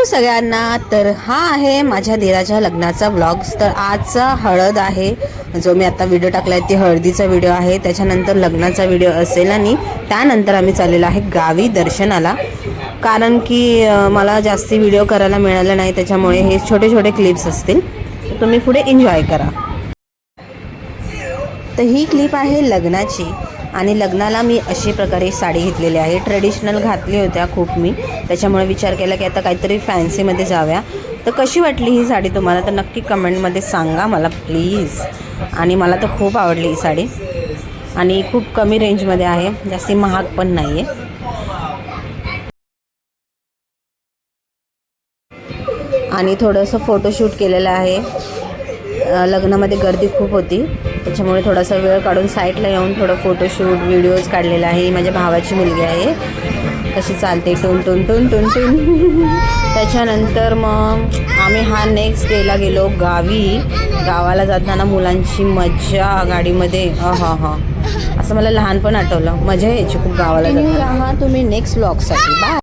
सगळ्यांना. तर हा आहे माझ्या दिराच्या लग्नाचा व्लॉग्स. तर आजचा हळद आहे, जो मी आता व्हिडिओ टाकलाय ती हळदीचा व्हिडिओ आहे. त्याच्यानंतर लग्नाचा व्हिडिओ असेल आणि त्यानंतर आम्ही चाललेलो आहे गावी दर्शनाला, कारण की मला जास्ती व्हिडिओ करायला मिळालं नाही, त्याच्यामुळे हे छोटे छोटे क्लिप्स असतील, तर तुम्ही पुढे एन्जॉय करा. तर ही क्लिप आहे लग्नाची, आणि लग्नाला मी अशा प्रकारे साडी घेतलेली आहे. ट्रेडिशनल घातली होत्या खूप मी, त्याच्यामुळे विचार केला की आता काहीतरी फॅन्सीमध्ये जाव्या. तर कशी वाटली ही साडी तुम्हाला, तर नक्की कमेंटमध्ये सांगा मला प्लीज. आणि मला तर खूप आवडली ही साडी, आणि खूप कमी रेंजमध्ये आहे, जास्ती महाग पण नाही आहे. आणि थोडंसं फोटोशूट केलेलं आहे. लग्नामध्ये गर्दी खूप होती, त्याच्यामुळे थोडासा वेळ काढून साईडला येऊन थोडं फोटोशूट व्हिडिओज काढलेला आहे. माझ्या भावाची मुलगी आहे, कशी चालते टून टून टून टून टून. त्याच्यानंतर मग आम्ही हा नेक्स्ट डेला गेलो गावी. गावाला जाताना मुलांची मज्जा गाडीमध्ये, असं मला लहानपण आठवलं, मजा यायची खूप गावाला जाताना. तुम्ही नेक्स्ट व्लॉगसाठी बाय.